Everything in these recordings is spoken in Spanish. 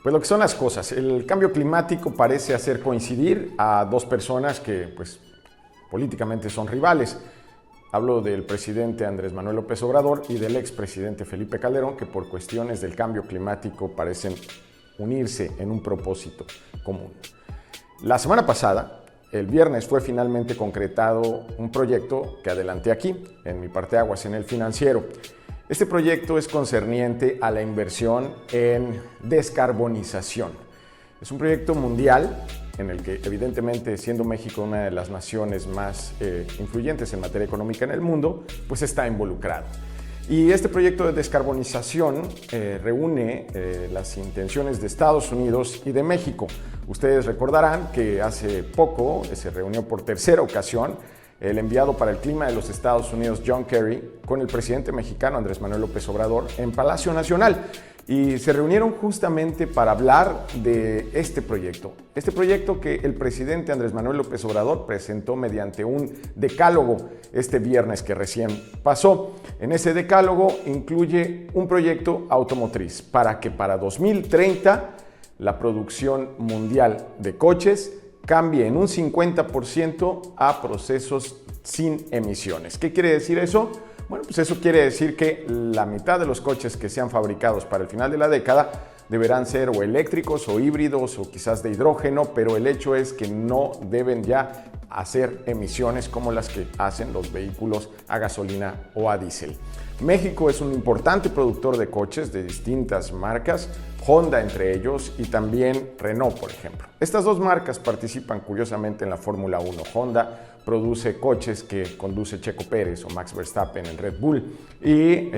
Pues lo que son las cosas, el cambio climático parece hacer coincidir a dos personas que pues políticamente son rivales. Hablo del presidente Andrés Manuel López Obrador y del expresidente Felipe Calderón, que por cuestiones del cambio climático parecen unirse en un propósito común. La semana pasada, el viernes, fue finalmente concretado un proyecto que adelanté aquí, en mi parteaguas en El Financiero. Este proyecto es concerniente a la inversión en descarbonización. Es un proyecto mundial en el que, evidentemente, siendo México una de las naciones más influyentes en materia económica en el mundo, pues está involucrado. Y este proyecto de descarbonización reúne las intenciones de Estados Unidos y de México. Ustedes recordarán que hace poco se reunió por tercera ocasión el enviado para el clima de los Estados Unidos, John Kerry, con el presidente mexicano Andrés Manuel López Obrador en Palacio Nacional. Y se reunieron justamente para hablar de este proyecto que el presidente Andrés Manuel López Obrador presentó mediante un decálogo este viernes que recién pasó. En ese decálogo incluye un proyecto automotriz para que para 2030 la producción mundial de coches cambie en un 50% a procesos sin emisiones. ¿Qué quiere decir eso? Bueno, pues eso quiere decir que la mitad de los coches que sean fabricados para el final de la década deberán ser o eléctricos o híbridos o quizás de hidrógeno, pero el hecho es que no deben ya hacer emisiones como las que hacen los vehículos a gasolina o a diésel. México es un importante productor de coches de distintas marcas, Honda entre ellos y también Renault, por ejemplo. Estas dos marcas participan curiosamente en la Fórmula 1. Honda produce coches que conduce Checo Pérez o Max Verstappen en Red Bull y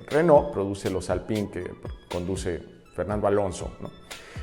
Renault produce los Alpine que conduce Fernando Alonso, ¿no?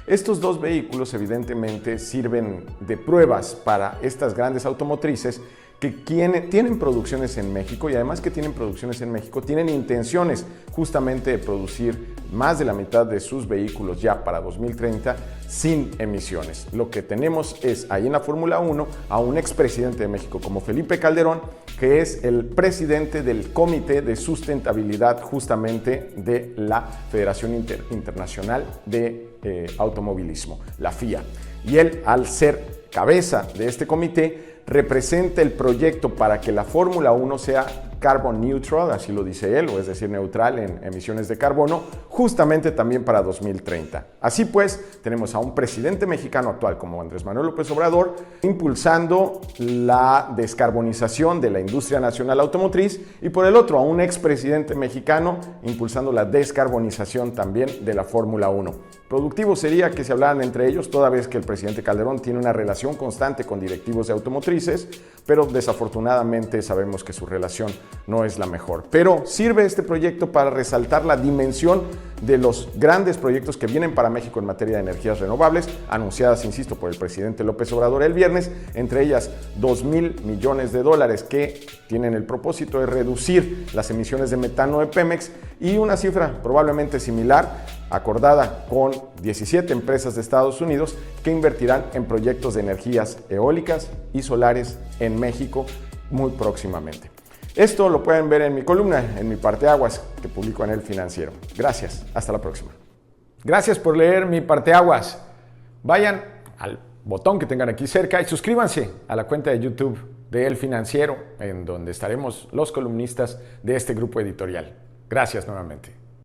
Estos dos vehículos evidentemente sirven de pruebas para estas grandes automotrices que tienen producciones en México y además que tienen producciones en México, tienen intenciones justamente de producir más de la mitad de sus vehículos ya para 2030 sin emisiones. Lo que tenemos es ahí en la Fórmula 1 a un expresidente de México como Felipe Calderón, que es el presidente del Comité de Sustentabilidad justamente de la Federación Internacional de Automovilismo, la FIA. Y él, al ser cabeza de este comité, representa el proyecto para que la Fórmula 1 sea carbon neutral, así lo dice él, o es decir, neutral en emisiones de carbono, justamente también para 2030. Así pues, tenemos a un presidente mexicano actual como Andrés Manuel López Obrador impulsando la descarbonización de la industria nacional automotriz y por el otro a un expresidente mexicano impulsando la descarbonización también de la Fórmula 1. Productivo sería que se hablaran entre ellos, toda vez que el presidente Calderón tiene una relación constante con directivos de automotrices, pero desafortunadamente sabemos que su relación no es la mejor. Pero sirve este proyecto para resaltar la dimensión de los grandes proyectos que vienen para México en materia de energías renovables, anunciadas, insisto, por el presidente López Obrador el viernes, entre ellas $2,000 millones que tienen el propósito de reducir las emisiones de metano de Pemex y una cifra probablemente similar, acordada con 17 empresas de Estados Unidos que invertirán en proyectos de energías eólicas y solares en México muy próximamente. Esto lo pueden ver en mi columna, en mi parteaguas, que publico en El Financiero. Gracias, hasta la próxima. Gracias por leer mi parteaguas. Vayan al botón que tengan aquí cerca y suscríbanse a la cuenta de YouTube de El Financiero, en donde estaremos los columnistas de este grupo editorial. Gracias nuevamente.